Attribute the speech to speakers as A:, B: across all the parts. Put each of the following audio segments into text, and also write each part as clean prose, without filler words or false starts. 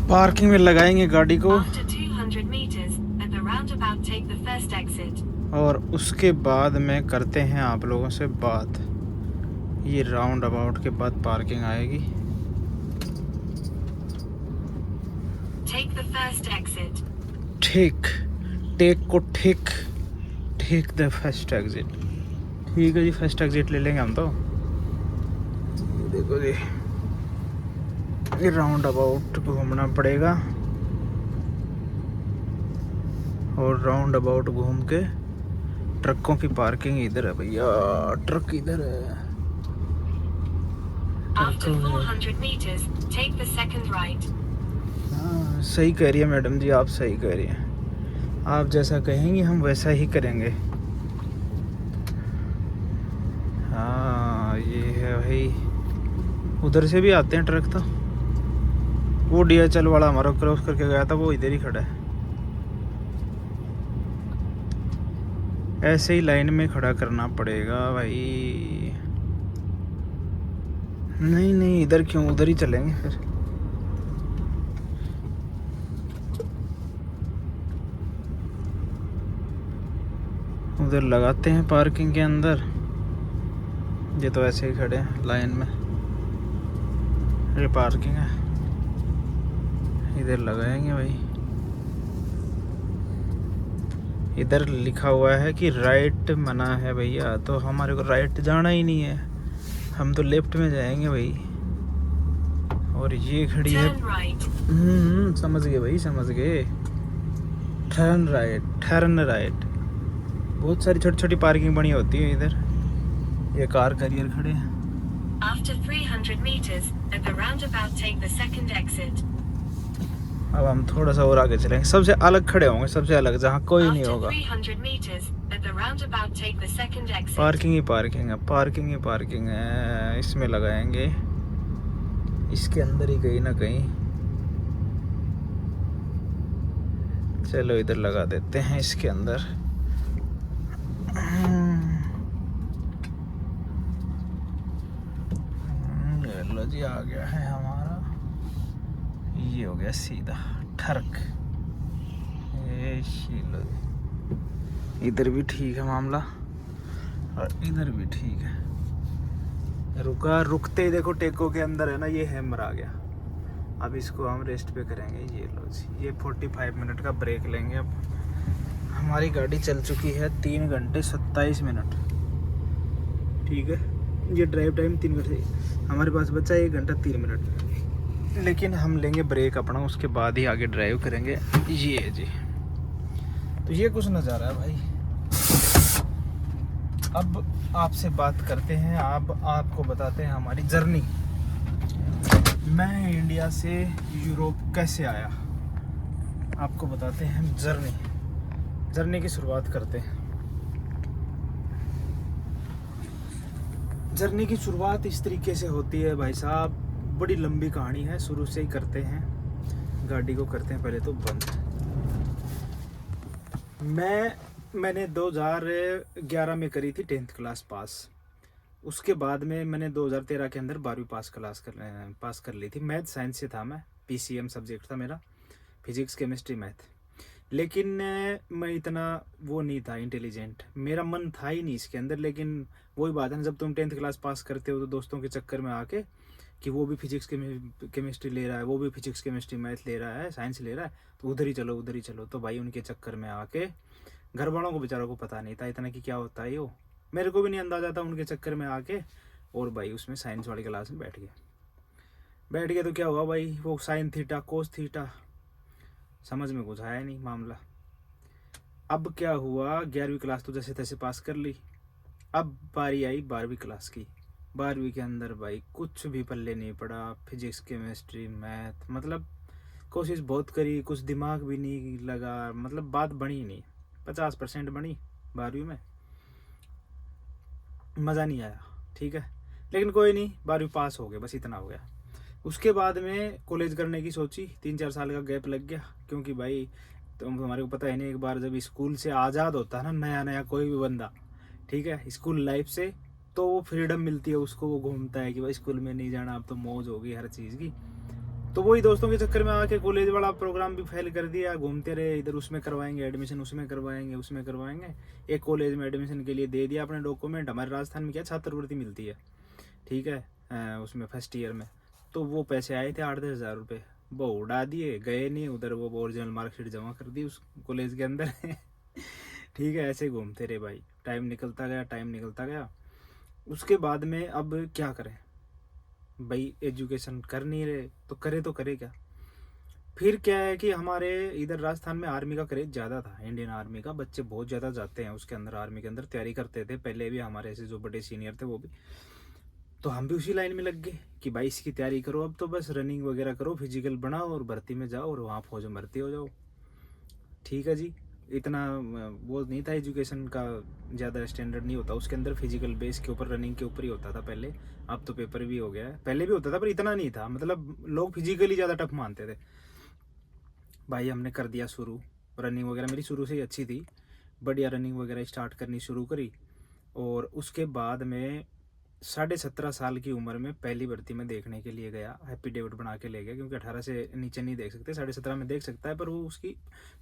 A: Parking में लगाएंगे गाड़ी को
B: After 200 meters, at the roundabout, take the first exit.
A: और उसके बाद में करते हैं आप लोगों से बात। ये राउंड अबाउट के बाद पार्किंग आएगी।
B: Take the first exit.
A: ठीक, टेक को ठीक, टेक द फर्स्ट एग्जिट। ठीक है जी, फर्स्ट एग्जिट ले लेंगे हम तो। ये देखो जी, ये राउंड अबाउट घूमना पड़ेगा और राउंड अबाउट घूम के ट्रकों की पार्किंग इधर है भैया, ट्रक इधर है।
B: After 400 meters, take the second right.
A: हाँ सही कह रही है मैडम जी, आप सही कह रही हैं। आप जैसा कहेंगी हम वैसा ही करेंगे। हाँ ये है भाई, उधर से भी आते हैं ट्रक तो। वो DHL वाला हमारा क्रॉस करके गया था, वो इधर ही खड़ा है। ऐसे ही लाइन में खड़ा करना पड़ेगा भाई। नहीं नहीं, इधर क्यों, उधर ही चलेंगे फिर। उधर लगाते हैं पार्किंग के अंदर। ये तो ऐसे ही खड़े हैं लाइन में, ये पार्किंग है, इधर लगाएंगे भाई। इधर लिखा हुआ है कि राइट मना है भैया, तो हमारे को राइट जाना ही नहीं है, हम तो लेफ्ट में जाएंगे भाई। और ये खड़ी है,
B: Turn right.
A: समझ गए भाई, समझ गए। Turn right, turn right. बहुत सारी छोटी छोटी पार्किंग बनी होती है इधर। ये कार कैरियर खड़े हैं।
B: After 300 meters, at the roundabout, take the second exit.
A: अब हम थोड़ा सा और आगे चलेंगे, सबसे अलग खड़े होंगे, सबसे अलग, जहाँ कोई नहीं
B: After
A: होगा।
B: 300 meters, at the roundabout, take the second exit.
A: Parking he parking है, पार्किंग ही पार्किंग है। इसमें लगाएंगे, इसके अंदर ही कहीं ना कहीं। चलो इधर लगा देते हैं इसके अंदर। लो जी, आ गया है हमारा। ये हो गया सीधा ठरक। लो, इधर भी ठीक है मामला और इधर भी ठीक है। रुका, रुकते ही देखो टेको के अंदर है ना, ये हैमर आ गया। अब इसको हम रेस्ट पे करेंगे। ये लो जी, ये 45 मिनट का ब्रेक लेंगे। अब हमारी गाड़ी चल चुकी है 3 घंटे 27 मिनट। ठीक है, ये ड्राइव टाइम 3 घंटे, हमारे पास बचा 1 घंटा 3 मिनट। लेकिन हम लेंगे ब्रेक अपना, उसके बाद ही आगे ड्राइव करेंगे। ये जी, तो ये कुछ नज़ारा है भाई। अब आपसे बात करते हैं, आपको बताते हैं हमारी जर्नी। मैं इंडिया से यूरोप कैसे आया, आपको बताते हैं हम जर्नी की शुरुआत करते हैं। जर्नी की शुरुआत इस तरीके से होती है भाई साहब, बड़ी लंबी कहानी है, शुरू से ही करते हैं। गाड़ी को करते हैं पहले तो बंद। मैंने 2011 में करी थी 10th क्लास पास। उसके बाद में मैंने 2013 के अंदर 12वीं पास कर ली थी। मैथ साइंस से था मैं, PCM सब्जेक्ट था मेरा, फिजिक्स केमिस्ट्री मैथ। लेकिन मैं इतना वो नहीं था इंटेलिजेंट, मेरा मन था ही नहीं इसके अंदर। लेकिन वही बात है ना, जब तुम 10th क्लास पास करते हो तो दोस्तों के चक्कर में आके कि वो भी फिजिक्स केमिस्ट्री ले रहा है, वो भी फिजिक्स केमिस्ट्री मैथ ले रहा है, साइंस ले रहा है, तो उधर ही चलो उधर ही चलो। तो भाई उनके चक्कर में आके, घर वालों को बेचारों को पता नहीं था इतना कि क्या होता है वो, मेरे को भी नहीं अंदाजा था, उनके चक्कर में आके और भाई उसमें साइंस वाली क्लास में बैठ गया। तो क्या हुआ भाई, वो साइन थीटा कोस थीटा समझ में कुछ आया नहीं मामला। अब क्या हुआ, 11वीं क्लास तो जैसे तैसे पास कर ली। अब बारी आई 12वीं क्लास की। 12वीं के अंदर भाई कुछ भी पल्ले नहीं पड़ा, फिजिक्स केमिस्ट्री मैथ, मतलब कोशिश बहुत करी, कुछ दिमाग भी नहीं लगा, मतलब बात बनी नहीं। 50% बनी 12वीं में, मज़ा नहीं आया। ठीक है, लेकिन कोई नहीं, 12वीं पास हो गए, बस इतना हो गया। उसके बाद में कॉलेज करने की सोची, 3-4 साल का गैप लग गया, क्योंकि भाई हमारे को पता है नहीं, एक बार जब स्कूल से आज़ाद होता है ना नया नया कोई भी बंदा, ठीक है, स्कूल लाइफ से, तो वो फ्रीडम मिलती है उसको, वो घूमता है कि भाई स्कूल में नहीं जाना, अब तो मौज होगी हर चीज़ की। तो वही दोस्तों के चक्कर में आके कॉलेज वाला प्रोग्राम भी फेल कर दिया। घूमते रहे इधर, उसमें करवाएंगे एडमिशन, उसमें करवाएंगे, उसमें करवाएंगे। एक कॉलेज में एडमिशन के लिए दे दिया अपने डॉक्यूमेंट। हमारे राजस्थान में क्या छात्रवृत्ति मिलती है, ठीक है, उसमें फर्स्ट ईयर में। तो वो पैसे आए थे 8-10 हज़ार रुपये, वो उड़ा दिए, गए नहीं उधर। वो ओरिजिनल मार्कशीट जमा कर दी उस कॉलेज के अंदर ठीक है, ऐसे घूमते रहे भाई। टाइम निकलता गया, टाइम निकलता गया। उसके बाद में अब क्या करें भाई, एजुकेशन कर नहीं रहे तो करे क्या। फिर क्या है कि हमारे इधर राजस्थान में आर्मी का क्रेज ज़्यादा था। इंडियन आर्मी का बच्चे बहुत ज़्यादा जाते हैं उसके अंदर, आर्मी के अंदर तैयारी करते थे पहले भी। हमारे ऐसे जो बड़े सीनियर थे वो भी, तो हम भी उसी लाइन में लग गए कि भाई इसकी तैयारी करो, अब तो बस रनिंग वगैरह करो, फिजिकल बनाओ और भर्ती में जाओ और वहाँ फौज में भर्ती हो जाओ। ठीक है जी। इतना वो नहीं था एजुकेशन का, ज़्यादा स्टैंडर्ड नहीं होता उसके अंदर। फिजिकल बेस के ऊपर, रनिंग के ऊपर ही होता था पहले। अब तो पेपर भी हो गया है, पहले भी होता था पर इतना नहीं था। मतलब लोग फिजिकली ज़्यादा टफ मानते थे। भाई हमने कर दिया शुरू, रनिंग वगैरह मेरी शुरू से ही अच्छी थी, बढ़िया रनिंग वगैरह स्टार्ट करनी शुरू करी। और उसके बाद में 17.5 साल की उम्र में पहली भर्ती में देखने के लिए गया। हैप्पी डेविड बना के ले गया, क्योंकि 18 से नीचे नहीं देख सकते। 17.5 में देख सकता है, पर वो उसकी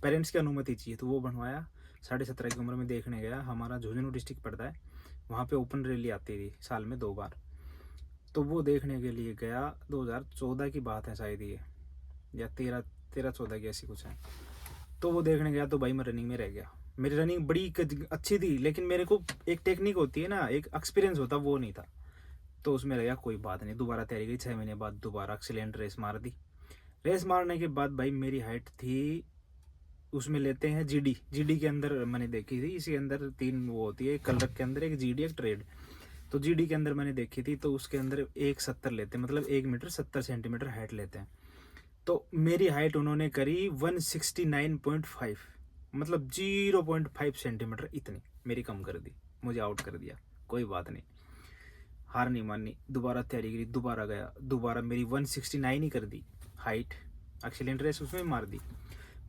A: पेरेंट्स की अनुमति चाहिए, तो वो बनवाया। 17.5 की उम्र में देखने गया। हमारा झुंझुनू डिस्ट्रिक्ट पड़ता है, वहाँ पे ओपन रैली आती थी साल में 2 बार। तो वो देखने के लिए गया। 2014 की बात है शायद ये, या 13-14 की ऐसी कुछ है। तो वो देखने गया तो भाई मैं रनिंग में रह गया। मेरी रनिंग बड़ी अच्छी थी, लेकिन मेरे को एक टेक्निक होती है ना, एक एक्सपीरियंस होता, वो नहीं था। तो उसमें रह गया, कोई बात नहीं। दोबारा तैयारी की, 6 महीने बाद दोबारा एक्सीलेंट रेस मार दी। रेस मारने के बाद भाई मेरी हाइट थी, उसमें लेते हैं जीडी के अंदर मैंने देखी थी। इसके अंदर 3 वो होती है, कलर के अंदर एक जीडी, एक ट्रेड। तो जीडी के अंदर मैंने देखी थी, तो उसके अंदर 1,70 लेते हैं, मतलब 1 मीटर 70 सेंटीमीटर हाइट लेते हैं। तो मेरी हाइट उन्होंने करी 169.5, मतलब 0.5 सेंटीमीटर, इतनी मेरी कम कर दी, मुझे आउट कर दिया। कोई बात नहीं, हार नहीं मानी, दोबारा तैयारी करी, दोबारा गया, दोबारा मेरी 169 ही कर दी हाइट। एक्सीलेंट रेस उसमें मार दी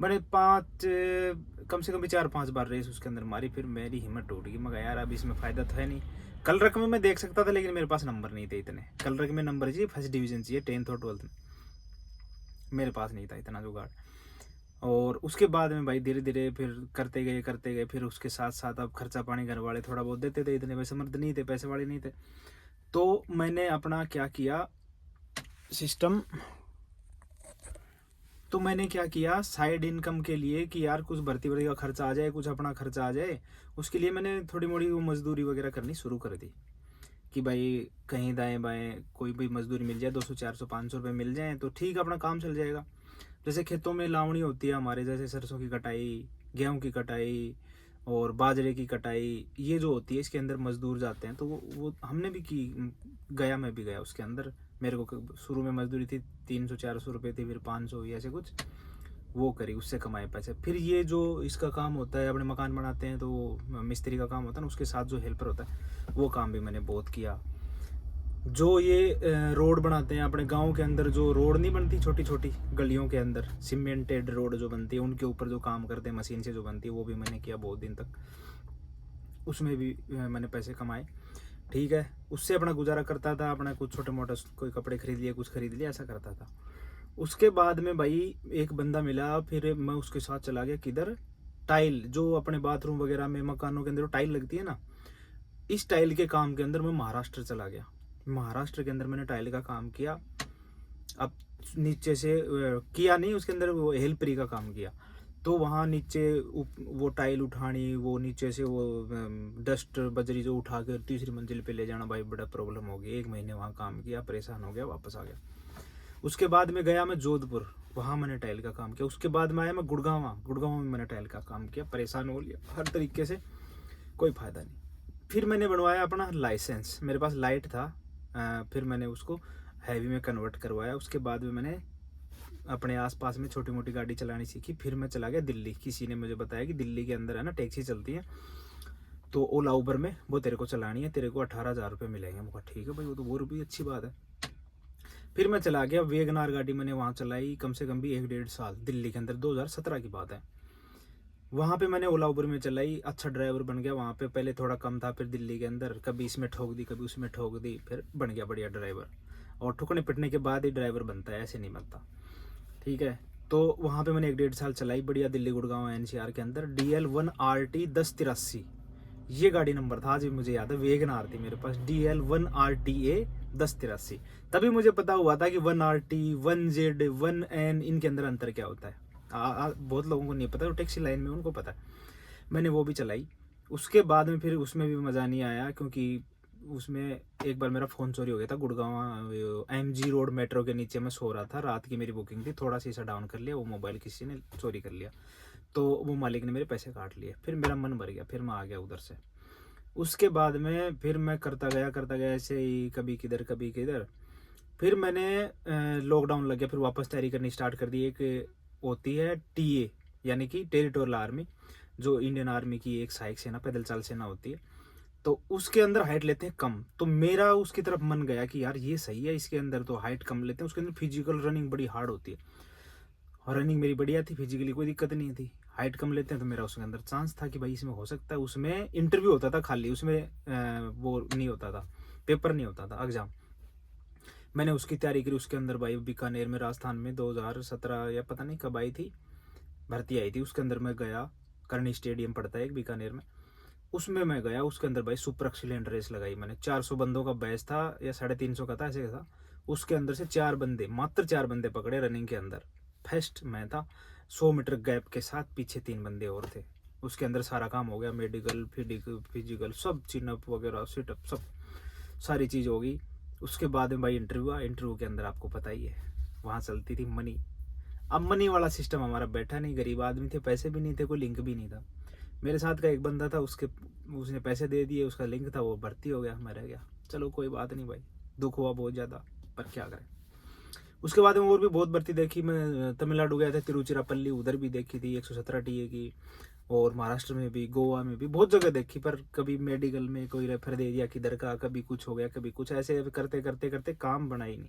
A: मैंने। कम से कम भी 4-5 बार रेस उसके अंदर मारी। फिर मेरी हिम्मत टूट गई। मैं यार अब इसमें फ़ायदा तो है नहीं। कल रक में मैं देख सकता था, लेकिन मेरे पास नंबर नहीं थे इतने। कल रक में नंबर चाहिए, फर्स्ट डिवीज़न चाहिए 10th और 12th में, मेरे पास नहीं था इतना जुगाड़। और उसके बाद में भाई धीरे धीरे फिर करते गए। फिर उसके साथ साथ अब खर्चा पानी घर वाले थोड़ा बहुत देते थे, इतने पैसे समर्थ नहीं थे, पैसे वाले नहीं थे। तो मैंने अपना क्या किया सिस्टम, तो मैंने क्या किया साइड इनकम के लिए कि यार कुछ भर्ती का खर्चा आ जाए, कुछ अपना खर्चा आ जाए। उसके लिए मैंने थोड़ी मोड़ी वो मजदूरी वगैरह करनी शुरू कर दी कि भाई कहीं दाएं बाएं कोई भी मजदूरी मिल जाए, 200 400 500 रुपये मिल जाए तो ठीक, अपना काम चल जाएगा। जैसे खेतों में लावणी होती है हमारे, जैसे सरसों की कटाई, गेहूं की कटाई और बाजरे की कटाई, ये जो होती है इसके अंदर मजदूर जाते हैं। तो वो हमने भी की, गया, मैं भी गया उसके अंदर। मेरे को शुरू में मजदूरी थी 300-400 रुपये थी, फिर 500 ऐसे कुछ, वो करी, उससे कमाए पैसे। फिर ये जो इसका काम होता है, अपने मकान बनाते हैं तो वो मिस्त्री का काम होता है ना, उसके साथ जो हेल्पर होता है वो काम भी मैंने बहुत किया। जो ये रोड बनाते हैं अपने गांव के अंदर, जो रोड नहीं बनती छोटी छोटी गलियों के अंदर, सीमेंटेड रोड जो बनती है, उनके ऊपर जो काम करते हैं मशीन से जो बनती है, वो भी मैंने किया बहुत दिन तक। उसमें भी मैंने पैसे कमाए। ठीक है, उससे अपना गुजारा करता था। अपना कुछ छोटे मोटे कोई कपड़े खरीद लिए, कुछ खरीद लिया, ऐसा करता था। उसके बाद में भाई एक बंदा मिला, फिर मैं उसके साथ चला गया किधर, टाइल, जो अपने बाथरूम वगैरह में मकानों के अंदर टाइल लगती है ना, इस टाइल के काम के अंदर मैं महाराष्ट्र चला गया। महाराष्ट्र के अंदर मैंने टाइल का काम किया। अब नीचे से किया नहीं, उसके अंदर वो हेल्परी का काम किया। तो वहाँ नीचे वो टाइल उठानी, वो नीचे से वो डस्ट बजरी जो उठा कर तीसरी मंजिल पे ले जाना, भाई बड़ा प्रॉब्लम हो गई। 1 महीने वहाँ काम किया, परेशान हो गया, वापस आ गया। उसके बाद में गया मैं जोधपुर, वहाँ मैंने टाइल का काम किया। उसके बाद में आया मैं गुड़गांव में मैंने टाइल का काम किया, परेशान हो लिया हर तरीके से, कोई फ़ायदा नहीं। फिर मैंने बनवाया अपना लाइसेंस, मेरे पास लाइट था, फिर मैंने उसको हैवी में कन्वर्ट करवाया। उसके बाद में मैंने अपने आसपास में छोटी मोटी गाड़ी चलानी सीखी। फिर मैं चला गया दिल्ली। किसी ने मुझे बताया कि दिल्ली के अंदर है ना टैक्सी चलती है, तो ओला उबर में वो तेरे को चलानी है, तेरे को 18,000 रुपये मिलेंगे। मैं कहा ठीक है भाई, वो तो वो भी अच्छी बात है। फिर मैं चला गया, वेगनार गाड़ी मैंने वहाँ चलाई कम से कम भी 1-1.5 साल, दिल्ली के अंदर, 2017 की बात है। वहाँ पे मैंने ओला उबर में चलाई, अच्छा ड्राइवर बन गया वहाँ पे। पहले थोड़ा कम था, फिर दिल्ली के अंदर कभी इसमें ठोक दी, कभी उसमें ठोक दी, फिर बन गया बढ़िया ड्राइवर। और ठुकने पिटने के बाद ही ड्राइवर बनता है, ऐसे नहीं बनता। ठीक है। तो वहाँ पे मैंने 1 डेढ़ साल चलाई बढ़िया, दिल्ली गुड़गांव एनसीआर के अंदर। DL1RT 1083 ये गाड़ी नंबर था, आज भी मुझे याद है। वेगनार थी मेरे पास, DL1RTA 1083। तभी मुझे पता हुआ था कि 1RT 1Z 1N इनके अंदर अंतर क्या होता है। बहुत लोगों को नहीं पता, तो टैक्सी लाइन में उनको पता है। मैंने वो भी चलाई। उसके बाद में फिर उसमें भी मज़ा नहीं आया, क्योंकि उसमें एक बार मेरा फ़ोन चोरी हो गया था। गुड़गांव MG रोड मेट्रो के नीचे मैं सो रहा था, रात की मेरी बुकिंग थी, थोड़ा शीशा डाउन कर लिया, वो मोबाइल किसी ने चोरी कर लिया, तो वो मालिक ने मेरे पैसे काट लिए। फिर मेरा मन भर गया, फिर मैं आ गया उधर से। उसके बाद में फिर मैं करता गया ऐसे ही, कभी किधर कभी किधर। फिर मैंने लॉकडाउन लग गया, फिर वापस तैयारी करनी स्टार्ट कर दी। एक होती है TA, यानी कि टेरिटोरियल आर्मी, जो इंडियन आर्मी की एक सहायक सेना, पैदल चाल सेना होती है। तो उसके अंदर हाइट लेते हैं कम, तो मेरा उसकी तरफ मन गया कि यार ये सही है, इसके अंदर तो हाइट कम लेते हैं। उसके अंदर फिजिकल रनिंग बड़ी हार्ड होती है, और रनिंग मेरी बढ़िया थी, फिजिकली कोई दिक्कत नहीं थी। हाइट कम लेते हैं तो मेरा उसके अंदर चांस था कि भाई इसमें हो सकता है। उसमें इंटरव्यू होता था खाली, उसमें वो नहीं होता था, पेपर नहीं होता था, एग्जाम। मैंने उसकी तैयारी करी। उसके अंदर भाई बीकानेर में, राजस्थान में 2017 या पता नहीं कब आई थी, भर्ती आई थी। उसके अंदर मैं गया, करनी स्टेडियम पड़ता है एक बीकानेर में, उसमें मैं गया। उसके अंदर भाई सुपर एक्सीलेंट रेस लगाई मैंने। 400 बंदों का बैच था या 350 का था, ऐसे था। उसके अंदर से 4 बंदे, मात्र 4 बंदे पकड़े रनिंग के अंदर। फर्स्ट मैं था, 100 मीटर गैप के साथ, पीछे 3 बंदे और थे। उसके अंदर सारा काम हो गया, मेडिकल फिजिकल सब, चिनअप वगैरह, सिटअप, सब सारी चीज़ हो गई। उसके बाद में भाई इंटरव्यू आया। इंटरव्यू के अंदर आपको पता ही है, वहाँ चलती थी मनी। अब मनी वाला सिस्टम हमारा बैठा नहीं, गरीब आदमी थे, पैसे भी नहीं थे, कोई लिंक भी नहीं था। मेरे साथ का एक बंदा था, उसने पैसे दे दिए, उसका लिंक था, वो भर्ती हो गया, मैं रह गया। चलो कोई बात नहीं भाई, दुख हुआ बहुत ज़्यादा, पर क्या करें। उसके बाद में और भी बहुत भर्ती देखी मैं। तमिलनाडु गया था, तिरुचिरापल्ली, उधर भी देखी थी 117 TA की। और महाराष्ट्र में भी, गोवा में भी, बहुत जगह देखी, पर कभी मेडिकल में कोई रेफर दे दिया किधर का, कभी कुछ हो गया, कभी कुछ, ऐसे करते करते करते काम बना ही नहीं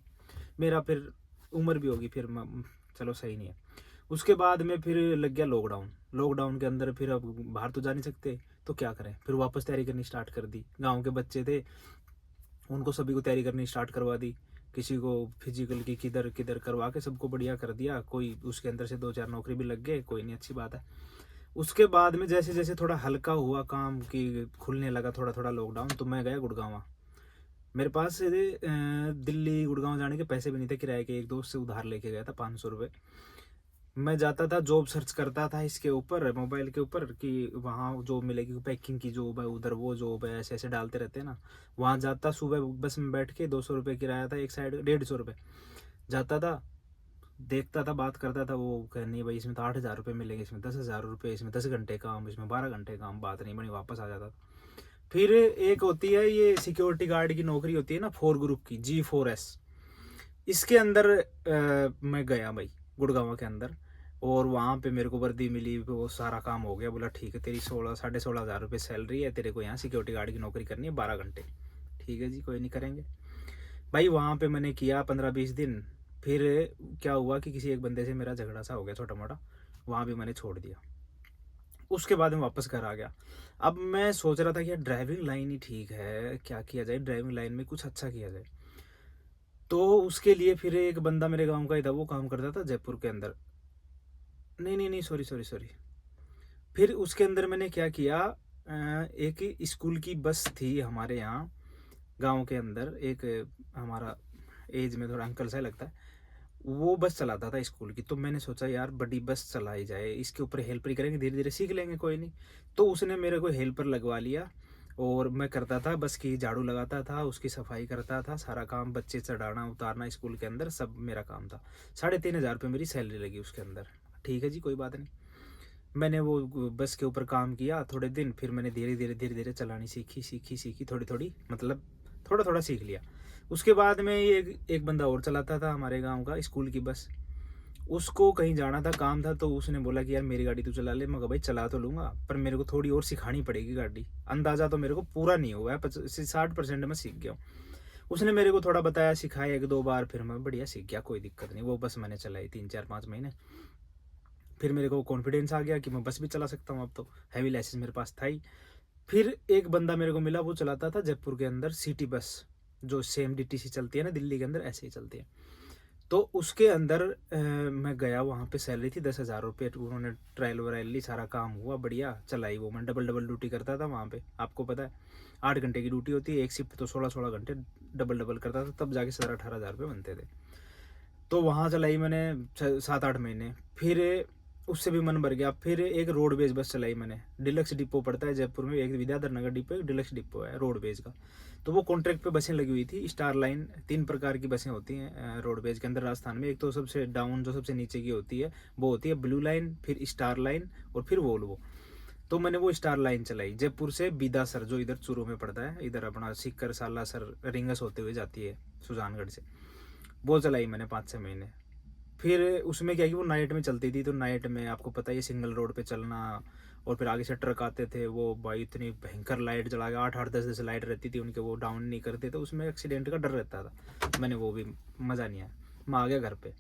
A: मेरा। फिर उम्र भी होगी, फिर चलो सही नहीं है। उसके बाद में फिर लग गया लॉकडाउन। लॉकडाउन के अंदर फिर अब बाहर तो जा नहीं सकते, तो क्या करें, फिर वापस तैयारी करनी स्टार्ट कर दी। गांव के बच्चे थे, उनको सभी को तैयारी करनी स्टार्ट करवा दी। किसी को फिजिकल की किधर किधर करवा के सबको बढ़िया कर दिया। कोई उसके अंदर से 2 4 नौकरी भी लग गए, कोई नहीं, अच्छी बात है। उसके बाद में जैसे जैसे थोड़ा हल्का हुआ काम की, खुलने लगा थोड़ा थोड़ा लॉकडाउन, तो मैं गया गुड़गांव। मेरे पास दिल्ली गुड़गांव जाने के पैसे भी नहीं थे, किराए के एक दोस्त से उधार लेके गया था 500 रुपये। मैं जाता था, जॉब सर्च करता था इसके ऊपर, मोबाइल के ऊपर, कि वहाँ जॉब मिलेगी, पैकिंग की जॉब है उधर, वो जॉब है, ऐसे ऐसे डालते रहते हैं ना। वहाँ जाता, सुबह बस में बैठ के, 200 रुपये किराया था एक साइड, 150 रुपये। जाता था, देखता था, बात करता था, वो नहीं भाई इसमें तो 8,000 रुपये मिलेंगे, इसमें 10,000 रुपये, इसमें 10 घंटे काम, इसमें 12 घंटे काम, बात नहीं बनी, वापस आ जाता था। फिर एक होती है ये सिक्योरिटी गार्ड की नौकरी होती है ना, 4 ग्रुप की, G4S। इसके अंदर मैं गया भाई, गुड़गांव के अंदर। और वहाँ पे मेरे को वर्दी मिली, वो सारा काम हो गया। बोला ठीक है, तेरी 16-16,500 रुपये सैलरी है, तेरे को यहाँ सिक्योरिटी गार्ड की नौकरी करनी है 12 घंटे। ठीक है जी, कोई नहीं, करेंगे भाई। वहाँ पे मैंने किया 15-20 दिन। फिर क्या हुआ कि किसी एक बंदे से मेरा झगड़ा सा हो गया छोटा मोटा, वहाँ भी मैंने छोड़ दिया। उसके बाद में वापस घर आ गया। अब मैं सोच रहा था कि यार ड्राइविंग लाइन ही ठीक है, क्या किया जाए, ड्राइविंग लाइन में कुछ अच्छा किया जाए। तो उसके लिए फिर एक बंदा मेरे गांव का ही था, वो काम करता था जयपुर के अंदर। नहीं नहीं नहीं, सॉरी सॉरी सॉरी। फिर उसके अंदर मैंने क्या किया, एक स्कूल की बस थी हमारे यहाँ गांव के अंदर। एक हमारा एज में थोड़ा अंकल सा लगता है, वो बस चलाता था स्कूल की। तो मैंने सोचा यार बड़ी बस चलाई जाए, इसके ऊपर हेल्पर ही करेंगे, धीरे धीरे सीख लेंगे, कोई नहीं। तो उसने मेरे को हेल्पर लगवा लिया, और मैं करता था बस की, झाड़ू लगाता था, उसकी सफाई करता था, सारा काम, बच्चे चढ़ाना उतारना स्कूल के अंदर, सब मेरा काम था। 3,500 रुपये मेरी सैलरी लगी उसके अंदर। ठीक है जी, कोई बात नहीं। मैंने वो बस के ऊपर काम किया थोड़े दिन, फिर मैंने धीरे धीरे चलानी सीखी सीखी सीखी, थोड़ी थोड़ी, मतलब थोड़ा थोड़ा सीख लिया। उसके बाद में एक बंदा और चलाता था हमारे गांव का स्कूल की बस। उसको कहीं जाना था, काम था, तो उसने बोला कि यार मेरी गाड़ी तू चला ले। मैं कहा भाई चला तो लूँगा, पर मेरे को थोड़ी और सिखानी पड़ेगी गाड़ी। अंदाज़ा तो मेरे को पूरा नहीं हुआ है, 60% में सीख गया हूँ। उसने मेरे को थोड़ा बताया, सिखाया 1-2 बार, फिर मैं बढ़िया सीख गया, कोई दिक्कत नहीं। वो बस मैंने चलाई 3-4-5 महीने। फिर मेरे को कॉन्फिडेंस आ गया कि मैं बस भी चला सकता हूँ अब तो, हैवी लाइसेंस मेरे पास था ही। फिर एक बंदा मेरे को मिला, वो चलाता था जयपुर के अंदर सिटी बस, जो सेम DTC चलती है ना दिल्ली के अंदर, ऐसे ही चलती है। तो उसके अंदर मैं गया, वहाँ पे सैलरी थी 10,000 रुपये। उन्होंने ट्रायल वरायल ली, सारा काम हुआ बढ़िया, चलाई वो। मैं डबल डबल ड्यूटी करता था वहाँ पे, आपको पता है 8 घंटे की ड्यूटी होती है, एक शिफ्ट तो 16-16 घंटे डबल डबल करता था, तब जाके 17-18 हज़ार रुपये बनते थे। तो वहाँ चलाई मैंने 7-8 महीने। फिर उससे भी मन भर गया, फिर एक रोडवेज बस चलाई मैंने। डिलक्स डिपो पड़ता है जयपुर में, एक विद्याधर नगर डिपो, एक डिलक्स डिपो है रोडवेज का। तो वो कॉन्ट्रैक्ट पे बसें लगी हुई थी, स्टार लाइन। 3 प्रकार की बसें होती हैं रोडवेज के अंदर राजस्थान में। एक तो सबसे डाउन, जो सबसे नीचे की होती है, वो होती है ब्लू लाइन, फिर स्टार लाइन, और फिर वोल्वो। तो मैंने वो स्टार लाइन चलाई जयपुर से बिदासर, जो इधर चूरू में पड़ता है, इधर अपना सीकर सालासर रिंगस होते हुए जाती है सुजानगढ़ से। वो चलाई मैंने 5-6 महीने। फिर उसमें क्या कि वो नाइट में चलती थी, तो नाइट में आपको पता ही, सिंगल रोड पे चलना, और फिर आगे से ट्रक आते थे, वो भाई इतनी भयंकर लाइट जला के 8-8 10-10 लाइट रहती थी उनके, वो डाउन नहीं करते, तो उसमें एक्सीडेंट का डर रहता था। मैंने वो भी, मज़ा नहीं आया। मैं आ गया घर पे।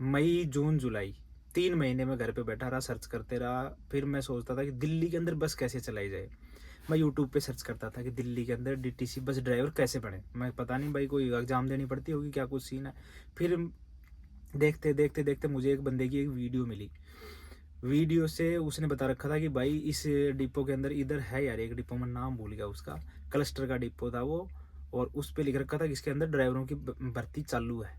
A: मई जून जुलाई 3 महीने में घर पे बैठा रहा, सर्च करते रहा। फिर मैं सोचता था कि दिल्ली के अंदर बस कैसे चलाई जाए। मैं यूट्यूब पे सर्च करता था कि दिल्ली के अंदर डीटीसी बस ड्राइवर कैसे बने। मैं पता नहीं भाई, कोई एग्ज़ाम देनी पड़ती होगी, क्या कुछ सीन है। फिर देखते देखते देखते मुझे एक बंदे की एक वीडियो मिली। वीडियो से उसने बता रखा था कि भाई इस डिपो के अंदर, इधर है यार एक डिपो, मैं नाम भूल गया उसका, क्लस्टर का डिपो था वो, और उस पर लिख रखा था कि इसके अंदर ड्राइवरों की भर्ती चालू है।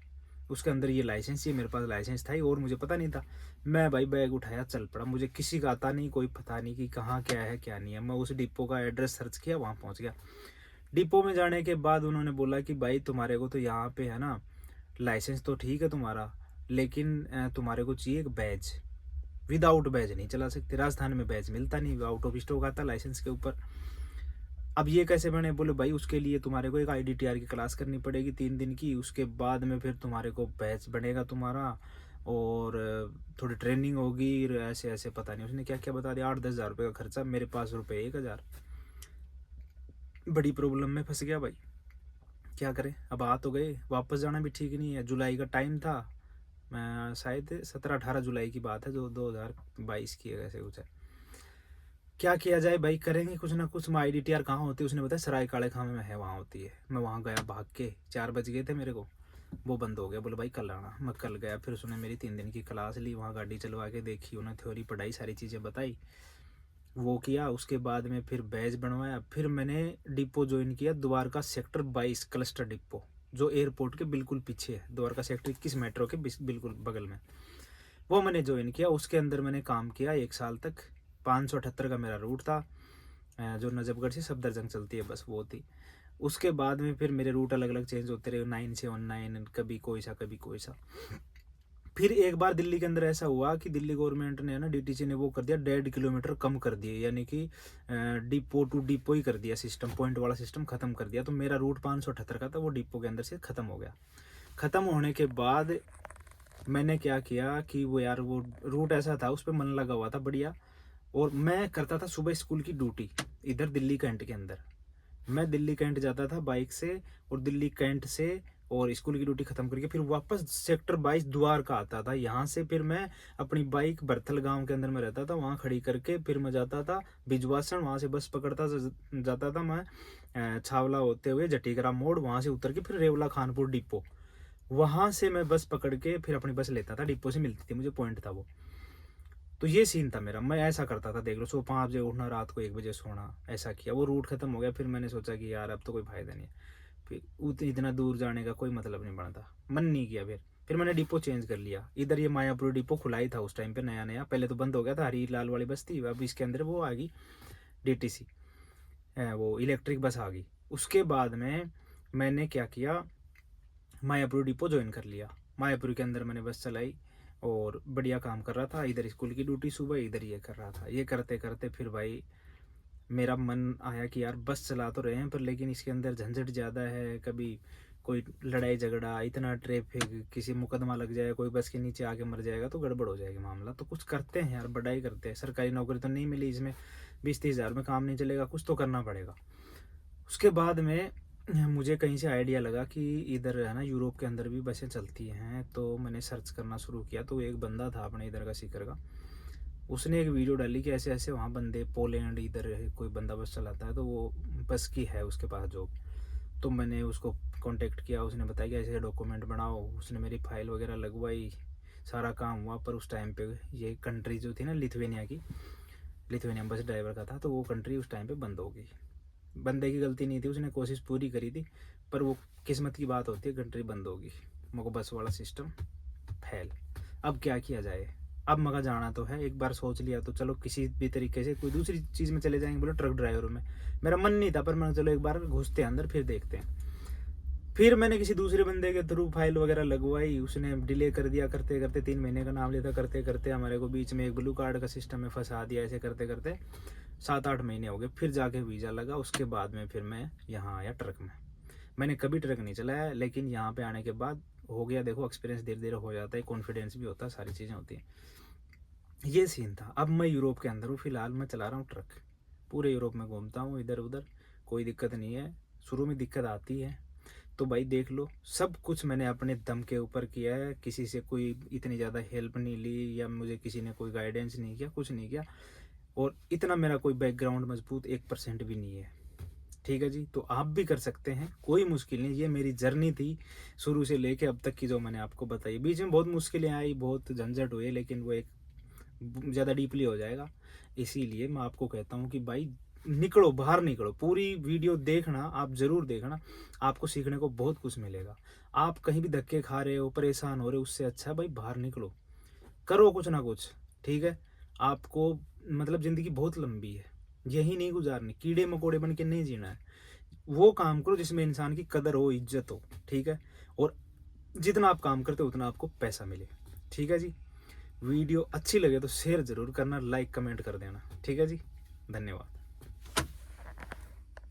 A: उसके अंदर ये लाइसेंस, ये मेरे पास लाइसेंस था ही, और मुझे पता नहीं था। मैं भाई बैग उठाया, चल पड़ा। मुझे किसी का आता नहीं, कोई पता नहीं कि कहाँ क्या है क्या नहीं है। मैं उस डिपो का एड्रेस सर्च किया, वहाँ पहुँच गया। डिपो में जाने के बाद उन्होंने बोला कि भाई तुम्हारे को तो यहाँ पे है ना, लाइसेंस तो ठीक है तुम्हारा, लेकिन तुम्हारे को चाहिए एक बैज। विदाउट बैज नहीं चला सकते, राजस्थान में बैज मिलता नहीं, आउट ऑफ स्टॉक आता लाइसेंस के ऊपर। अब ये कैसे बने? बोले भाई उसके लिए तुम्हारे को एक IDTR की क्लास करनी पड़ेगी 3 दिन की, उसके बाद में फिर तुम्हारे को बैच बनेगा तुम्हारा, और थोड़ी ट्रेनिंग होगी, ऐसे ऐसे पता नहीं उसने क्या क्या बता दिया। 8-10 हज़ार रुपये का खर्चा, मेरे पास रुपये 1,000। बड़ी प्रॉब्लम में फंस गया भाई, क्या करें। अब आ तो गए, वापस जाना भी ठीक नहीं है। जुलाई का टाइम था, मैं शायद 17-18 जुलाई की बात है, जो 2022 की है, ऐसे कुछ है। क्या किया जाए भाई, करेंगे कुछ ना कुछ। मैं IDTR कहाँ होती है उसने बताया, सराय काले खामे में है, वहाँ होती है। मैं वहाँ गया भाग के, 4 बज गए थे मेरे को, वो बंद हो गया। बोले भाई कल आना। मैं कल गया, फिर उसने मेरी 3 दिन की क्लास ली, वहाँ गाड़ी चलवा के देखी, उन्हें थ्योरी पढ़ाई, सारी चीज़ें बताई, वो किया। उसके बाद में फिर बैच बनवाया। फिर मैंने डिपो ज्वाइन किया, द्वारका सेक्टर 22 क्लस्टर डिपो, जो एयरपोर्ट के बिल्कुल पीछे है, द्वारका सेक्टर 21 मेट्रो के बिल्कुल बगल में। वो मैंने ज्वाइन किया, उसके अंदर मैंने काम किया 1 साल तक। 578 का मेरा रूट था, जो नजफगढ़ से सफदरजंग चलती है बस, वो थी। उसके बाद में फिर मेरे रूट अलग अलग चेंज होते रहे, 979, कभी कोई सा कभी कोई सा। फिर एक बार दिल्ली के अंदर ऐसा हुआ कि दिल्ली गवर्नमेंट ने ना, DTC ने वो कर दिया, 1.5 किलोमीटर कम कर दिए, यानी कि डिपो टू डिपो ही कर दिया सिस्टम, पॉइंट वाला सिस्टम खत्म कर दिया। तो मेरा रूट 578 का था, वो डिपो के अंदर से ख़त्म हो गया। ख़त्म होने के बाद मैंने क्या किया कि वो यार, वो रूट ऐसा था, उस पर मन लगा हुआ था बढ़िया, और मैं करता था सुबह स्कूल की ड्यूटी इधर दिल्ली कैंट के अंदर। मैं दिल्ली कैंट जाता था बाइक से, और दिल्ली कैंट से और स्कूल की ड्यूटी खत्म करके फिर वापस सेक्टर 22 द्वारका आता था। यहाँ से फिर मैं अपनी बाइक बरथल गांव के अंदर में रहता था, वहाँ खड़ी करके फिर मैं जाता था बिजवासन, वहाँ से बस पकड़ता जाता था मैं, छावला होते हुए जटीगरा मोड़, वहाँ से उतर के फिर रेवला खानपुर डिपो, वहाँ से मैं बस पकड़ के फिर अपनी बस लेता था, डिपो से मिलती थी मुझे, पॉइंट था वो। तो ये सीन था मेरा, मैं ऐसा करता था, देख लो, सुबह 5 बजे उठना, रात को 1 बजे सोना, ऐसा किया। वो रूट खत्म हो गया, फिर मैंने सोचा कि यार अब तो कोई फायदा नहीं है, फिर इतना दूर जाने का कोई मतलब नहीं बनता, मन नहीं किया। फिर मैंने डिपो चेंज कर लिया। इधर ये मायापुर डिपो खुला ही था उस टाइम पे, नया नया, पहले तो बंद हो गया था, हरी लाल वाली बस थी, अब इसके अंदर वो आ गई DTC, वो इलेक्ट्रिक बस आ गई। उसके बाद में मैंने क्या किया, मायापुर डिपो ज्वाइन कर लिया। मायापुर के अंदर मैंने बस चलाई, और बढ़िया काम कर रहा था, इधर स्कूल की ड्यूटी सुबह, इधर ये कर रहा था। ये करते करते फिर भाई मेरा मन आया कि यार बस चला तो रहे हैं पर, लेकिन इसके अंदर झंझट ज़्यादा है, कभी कोई लड़ाई झगड़ा, इतना ट्रैफिक, किसी मुकदमा लग जाए, कोई बस के नीचे आके मर जाएगा तो गड़बड़ हो जाएगी मामला। तो कुछ करते हैं यार, बढ़ाई करते हैं। सरकारी नौकरी तो नहीं मिली, इसमें 20-30 हज़ार में काम नहीं चलेगा, कुछ तो करना पड़ेगा। उसके बाद में मुझे कहीं से आइडिया लगा कि इधर है ना, यूरोप के अंदर भी बसें चलती हैं, तो मैंने सर्च करना शुरू किया। तो एक बंदा था अपने इधर का, सीकर का, उसने एक वीडियो डाली कि ऐसे ऐसे वहाँ बंदे, पोलैंड इधर कोई बंदा बस चलाता है, तो वो बस की है उसके पास जॉब। तो मैंने उसको कांटेक्ट किया, उसने बताया कि ऐसे डॉक्यूमेंट बनाओ, उसने मेरी फाइल वगैरह लगवाई, सारा काम हुआ। पर उस टाइम पे ये कंट्री जो थी ना लिथुआनिया की, लिथुआनिया बस ड्राइवर का था, तो वो कंट्री उस टाइम पे बंद हो गई। बंदे की गलती नहीं थी, उसने कोशिश पूरी करी थी, पर वो किस्मत की बात होती है, कंट्री बंद होगी। मगर बस वाला सिस्टम फेल। अब क्या किया जाए, अब मगर जाना तो है, एक बार सोच लिया तो चलो किसी भी तरीके से कोई दूसरी चीज़ में चले जाएंगे, बोलो ट्रक ड्राइवर में। मेरा मन नहीं था, पर मैंने चलो एक बार घुसते हैं अंदर, फिर देखते हैं। फिर मैंने किसी दूसरे बंदे के थ्रू फाइल वगैरह लगवाई, उसने डिले कर दिया, करते करते 3 महीने का नाम लेता, करते करते हमारे को बीच में एक ब्लू कार्ड का सिस्टम में फंसा दिया। ऐसे करते करते 7-8 महीने हो गए, फिर जाके वीज़ा लगा। उसके बाद में फिर मैं यहाँ आया ट्रक में। मैंने कभी ट्रक नहीं चलाया, लेकिन यहाँ पे आने के बाद हो गया, देखो एक्सपीरियंस धीरे धीरे हो जाता है, कॉन्फिडेंस भी होता है, सारी चीज़ें होती हैं। ये सीन था। अब मैं यूरोप के अंदर हूँ, फिलहाल मैं चला रहा हूँ ट्रक, पूरे यूरोप में घूमता हूँ इधर उधर, कोई दिक्कत नहीं है। शुरू में दिक्कत आती है, तो भाई देख लो, सब कुछ मैंने अपने दम के ऊपर किया है, किसी से कोई इतनी ज़्यादा हेल्प नहीं ली, या मुझे किसी ने कोई गाइडेंस नहीं किया, कुछ नहीं किया। और इतना मेरा कोई बैकग्राउंड मजबूत 1% भी नहीं है। ठीक है जी, तो आप भी कर सकते हैं, कोई मुश्किल नहीं। ये मेरी जर्नी थी शुरू से लेके अब तक की, जो मैंने आपको बताई। बीच में बहुत मुश्किलें आई, बहुत झंझट हुए, लेकिन वो एक ज़्यादा डीपली हो जाएगा। इसीलिए मैं आपको कहता हूँ कि भाई निकलो, बाहर निकलो। पूरी वीडियो देखना, आप ज़रूर देखना, आपको सीखने को बहुत कुछ मिलेगा। आप कहीं भी धक्के खा रहे हो, परेशान हो रहे हो, उससे अच्छा भाई बाहर निकलो, करो कुछ ना कुछ। ठीक है, आपको मतलब ज़िंदगी बहुत लंबी है, यही नहीं गुजारनी, कीड़े मकोड़े बन के नहीं जीना है। वो काम करो जिसमें इंसान की कदर हो, इज्जत हो। ठीक है, और जितना आप काम करते हो उतना आपको पैसा मिले। ठीक है जी, वीडियो अच्छी लगे तो शेयर ज़रूर करना, लाइक कमेंट कर देना। ठीक है जी, धन्यवाद।